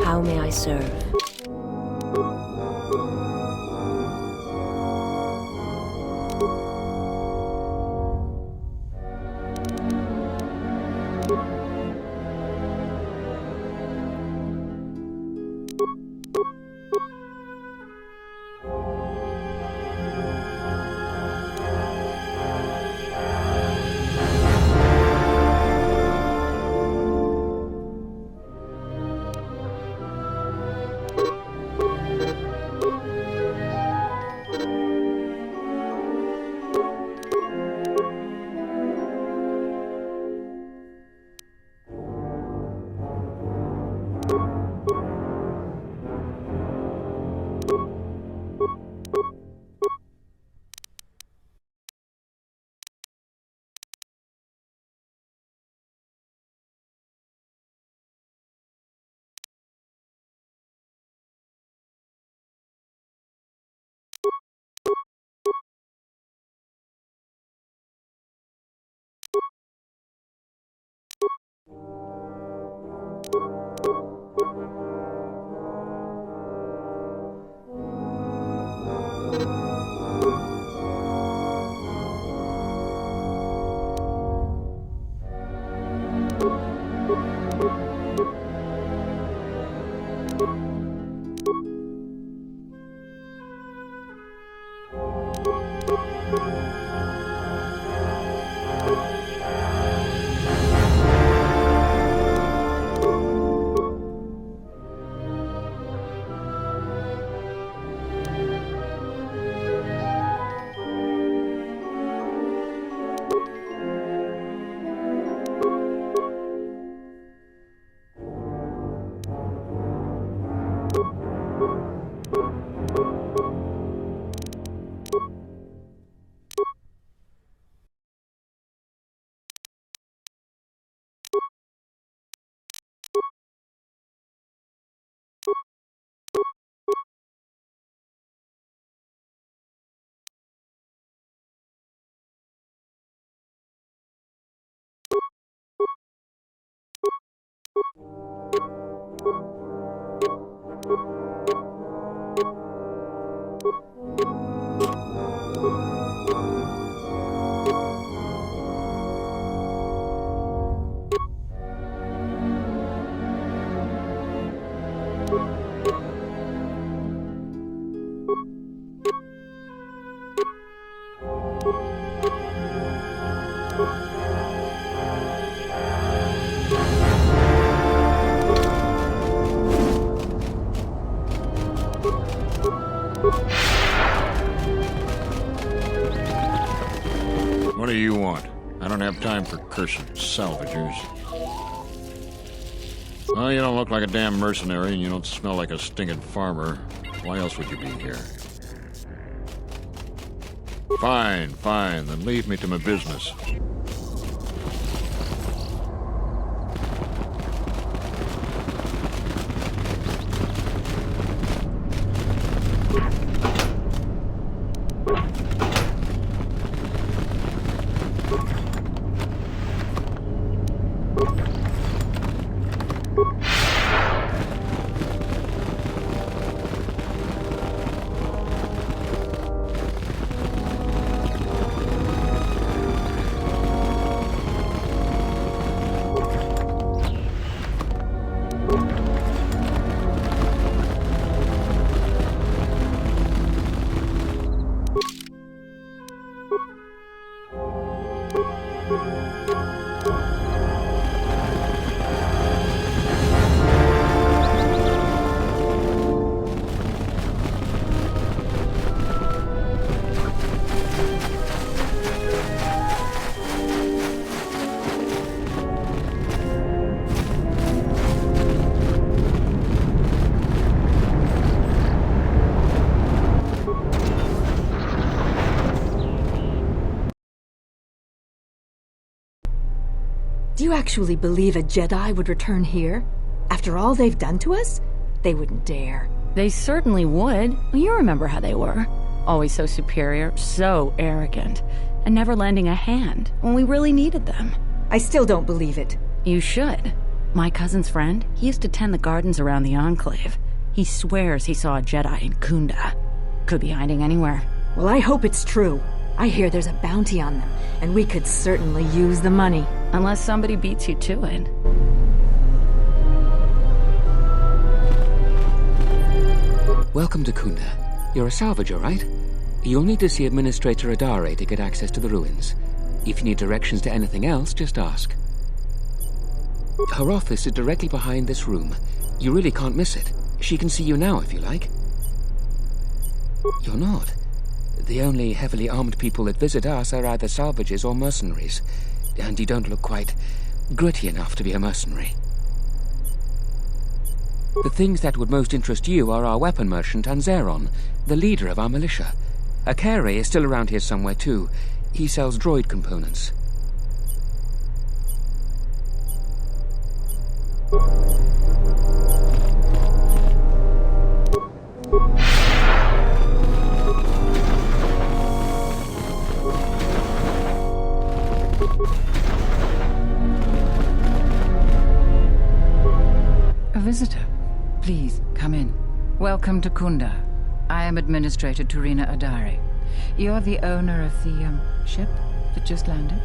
How may I serve? What do you want? I don't have time for cursed salvagers. Well, you don't look like a damn mercenary, and you don't smell like a stinking farmer. Why else would you be here? Fine, then leave me to my business. Do you actually believe a Jedi would return here? After all they've done to us? They wouldn't dare. They certainly would. Well, you remember how they were. Always so superior, so arrogant, and never lending a hand when we really needed them. I still don't believe it. You should. My cousin's friend, he used to tend the gardens around the Enclave. He swears he saw a Jedi in Khoonda. Could be hiding anywhere. Well, I hope it's true. I hear there's a bounty on them, and we could certainly use the money. Unless somebody beats you to it. Welcome to Khoonda. You're a salvager, right? You'll need to see Administrator Adare to get access to the ruins. If you need directions to anything else, just ask. Her office is directly behind this room. You really can't miss it. She can see you now if you like. You're not. The only heavily armed people that visit us are either salvagers or mercenaries. And you don't look quite gritty enough to be a mercenary. The things that would most interest you are our weapon merchant Anzeron, the leader of our militia. Akere is still around here somewhere too. He sells droid components. A visitor. Please, come in. Welcome to Khoonda. I am Administrator Turina Adare. You're the owner of the, ship that just landed?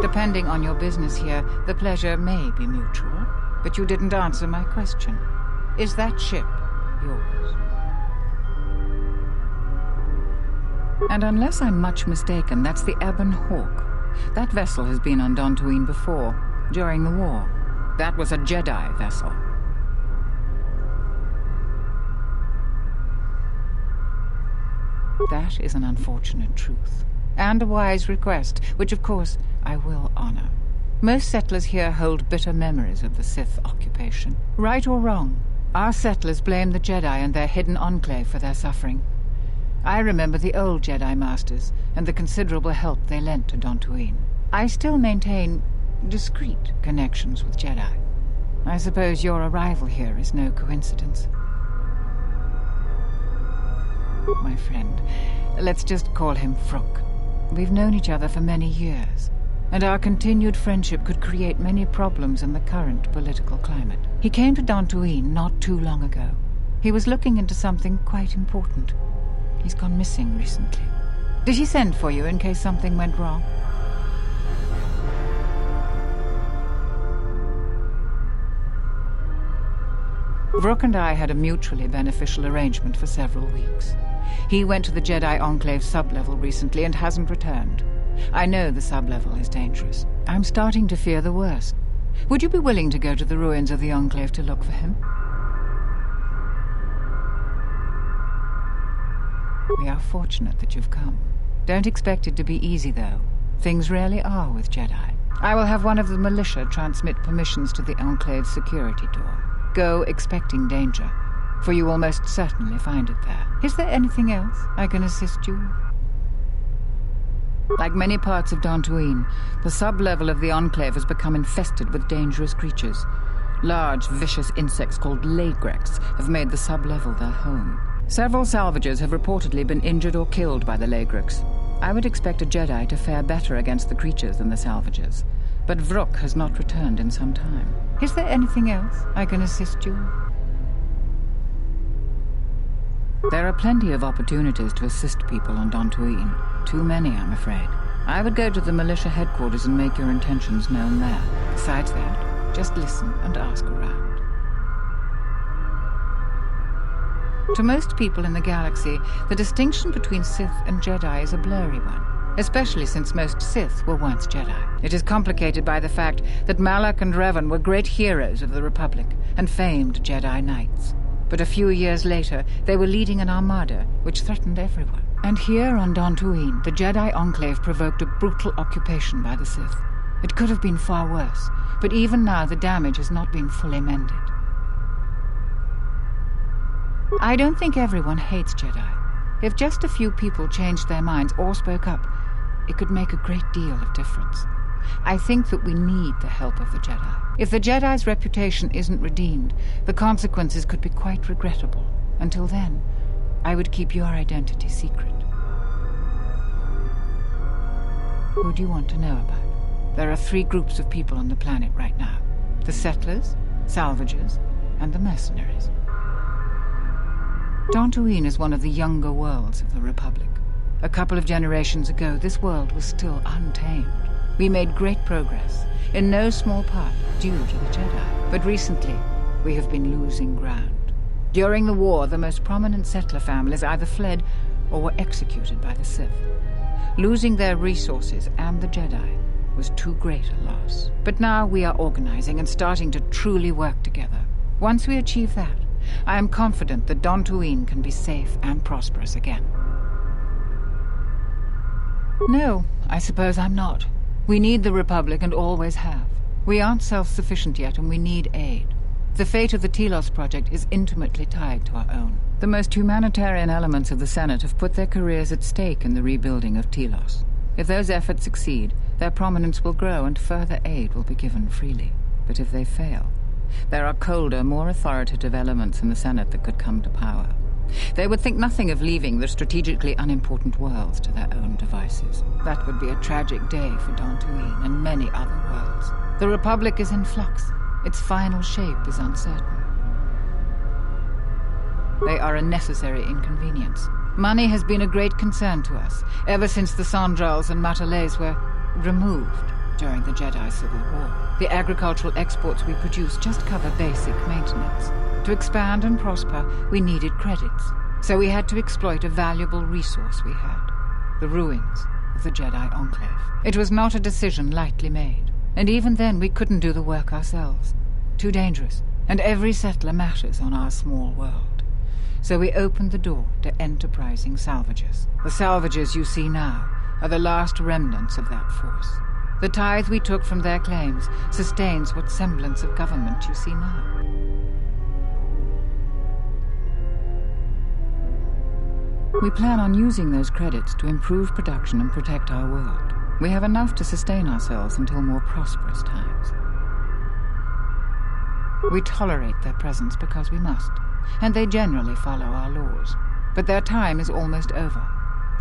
Depending on your business here, the pleasure may be mutual, but you didn't answer my question. Is that ship yours? And unless I'm much mistaken, that's the Ebon Hawk. That vessel has been on Dantooine before, during the war. That was a Jedi vessel. That is an unfortunate truth, and a wise request, which of course I will honor. Most settlers here hold bitter memories of the Sith occupation. Right or wrong, our settlers blame the Jedi and their hidden enclave for their suffering. I remember the old Jedi Masters and the considerable help they lent to Dantooine. I still maintain discreet connections with Jedi. I suppose your arrival here is no coincidence. My friend, let's just call him Vrook. We've known each other for many years, and our continued friendship could create many problems in the current political climate. He came to Dantooine not too long ago. He was looking into something quite important. He's gone missing recently. Did he send for you in case something went wrong? Vrook and I had a mutually beneficial arrangement for several weeks. He went to the Jedi Enclave sublevel recently and hasn't returned. I know the sublevel is dangerous. I'm starting to fear the worst. Would you be willing to go to the ruins of the Enclave to look for him? We are fortunate that you've come. Don't expect it to be easy, though. Things rarely are with Jedi. I will have one of the militia transmit permissions to the Enclave's security door. Go expecting danger, for you will most certainly find it there. Is there anything else I can assist you with? Like many parts of Dantooine, the sub-level of the Enclave has become infested with dangerous creatures. Large, vicious insects called Lagrex have made the sub-level their home. Several salvagers have reportedly been injured or killed by the Lagrex. I would expect a Jedi to fare better against the creatures than the salvagers, but Vrook has not returned in some time. Is there anything else I can assist you with? There are plenty of opportunities to assist people on Dantooine. Too many, I'm afraid. I would go to the militia headquarters and make your intentions known there. Besides that, just listen and ask around. To most people in the galaxy, the distinction between Sith and Jedi is a blurry one, especially since most Sith were once Jedi. It is complicated by the fact that Malak and Revan were great heroes of the Republic and famed Jedi Knights. But a few years later, they were leading an armada which threatened everyone. And here on Dantooine, the Jedi Enclave provoked a brutal occupation by the Sith. It could have been far worse, but even now the damage has not been fully mended. I don't think everyone hates Jedi. If just a few people changed their minds or spoke up, it could make a great deal of difference. I think that we need the help of the Jedi. If the Jedi's reputation isn't redeemed, the consequences could be quite regrettable. Until then, I would keep your identity secret. Who do you want to know about? there are 3 groups of people on the planet right now. The settlers, salvagers, and the mercenaries. Dantooine is one of the younger worlds of the Republic. A couple of generations ago, this world was still untamed. We made great progress, in no small part due to the Jedi. But recently, we have been losing ground. During the war, the most prominent settler families either fled or were executed by the Sith. Losing their resources and the Jedi was too great a loss. But now we are organizing and starting to truly work together. Once we achieve that, I am confident that Dantooine can be safe and prosperous again. No, I suppose I'm not. We need the Republic and always have. We aren't self-sufficient yet and we need aid. The fate of the Telos project is intimately tied to our own. The most humanitarian elements of the Senate have put their careers at stake in the rebuilding of Telos. If those efforts succeed, their prominence will grow and further aid will be given freely. But if they fail, there are colder, more authoritative elements in the Senate that could come to power. They would think nothing of leaving the strategically unimportant worlds to their own devices. That would be a tragic day for Dantooine and many other worlds. The Republic is in flux. Its final shape is uncertain. They are a necessary inconvenience. Money has been a great concern to us, ever since the Sandrals and Matalays were removed during the Jedi Civil War. The agricultural exports we produce just cover basic maintenance. To expand and prosper, we needed credits, so we had to exploit a valuable resource we had, the ruins of the Jedi Enclave. It was not a decision lightly made, and even then we couldn't do the work ourselves. Too dangerous, and every settler matters on our small world. So we opened the door to enterprising salvagers. The salvagers you see now are the last remnants of that force. The tithe we took from their claims sustains what semblance of government you see now. We plan on using those credits to improve production and protect our world. We have enough to sustain ourselves until more prosperous times. We tolerate their presence because we must, and they generally follow our laws. But their time is almost over.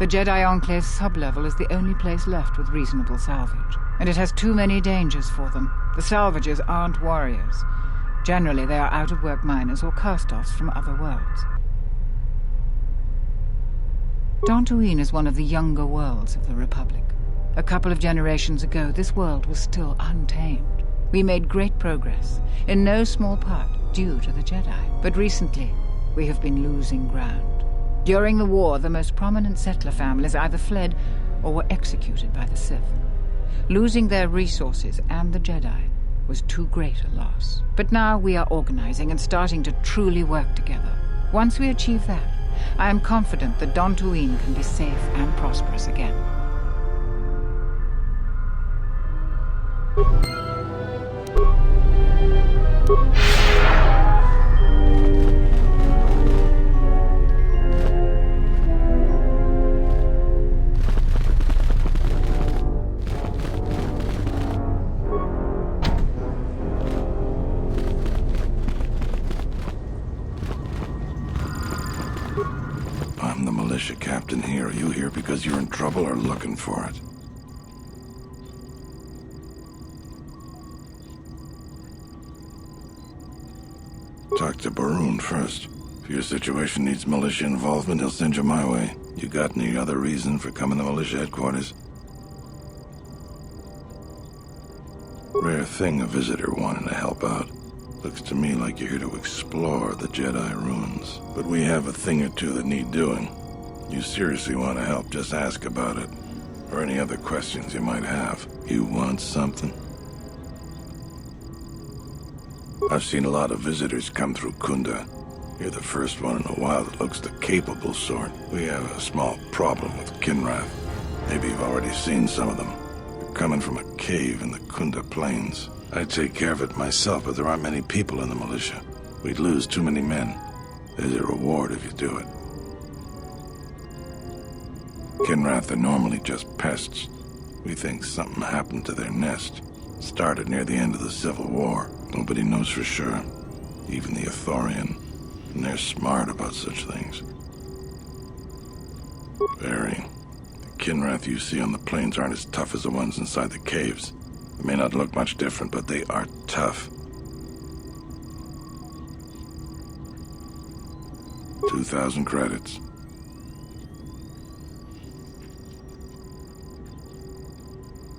The Jedi Enclave's sublevel is the only place left with reasonable salvage, and it has too many dangers for them. The salvagers aren't warriors. Generally, they are out-of-work miners or cast-offs from other worlds. Dantooine is one of the younger worlds of the Republic. A couple of generations ago, this world was still untamed. We made great progress, in no small part due to the Jedi. But recently, we have been losing ground. During the war, the most prominent settler families either fled or were executed by the Sith. Losing their resources and the Jedi was too great a loss. But now we are organizing and starting to truly work together. Once we achieve that, I am confident that Dantooine can be safe and prosperous again. I'm the militia captain here. Are you here because you're in trouble or looking for it? Talk to Baroon first. If your situation needs militia involvement, he'll send you my way. You got any other reason for coming to militia headquarters? Rare thing a visitor wanting to help out. Looks to me like you're here to explore the Jedi ruins. But we have a thing or two that need doing. You seriously want to help, just ask about it. Or any other questions you might have. You want something? I've seen a lot of visitors come through Khoonda. You're the first one in a while that looks the capable sort. We have a small problem with Kinrath. Maybe you've already seen some of them. They're coming from a cave in the Khoonda Plains. I'd take care of it myself, but there aren't many people in the militia. We'd lose too many men. There's a reward if you do it. Kinrath are normally just pests. We think something happened to their nest. Started near the end of the Civil War. Nobody knows for sure. Even the Ithorian. And they're smart about such things. Very. The Kinrath you see on the plains aren't as tough as the ones inside the caves. They may not look much different, but they are tough. 2,000 credits.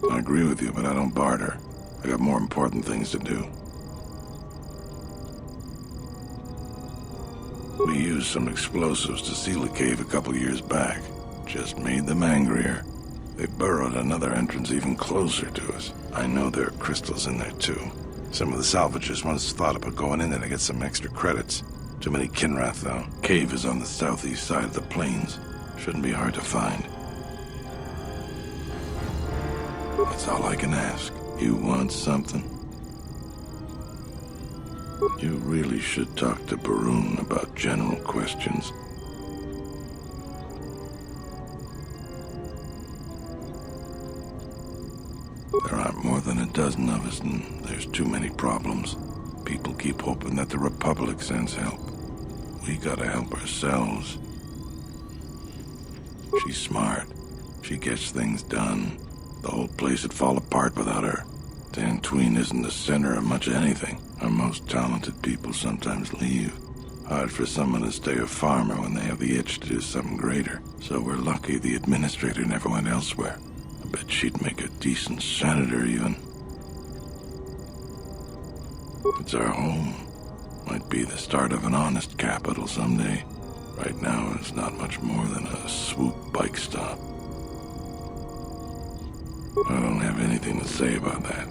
I agree with you, but I don't barter. I got more important things to do. We used some explosives to seal the cave a couple years back. Just made them angrier. They burrowed another entrance even closer to us. I know there are crystals in there too. Some of the salvagers once thought about going in there to get some extra credits. Too many Kinrath, though. Cave is on the southeast side of the plains. Shouldn't be hard to find. That's all I can ask. You want something? You really should talk to Barun about general questions. There aren't more than a dozen of us, and there's too many problems. People keep hoping that the Republic sends help. We gotta help ourselves. She's smart. She gets things done. The whole place would fall apart without her. Dantooine isn't the center of much of anything. Our most talented people sometimes leave. Hard for someone to stay a farmer when they have the itch to do something greater. So we're lucky the administrator never went elsewhere. I bet she'd make a decent senator, even. It's our home. Might be the start of an honest capital someday. Right now, it's not much more than a swoop bike stop. I don't have anything to say about that.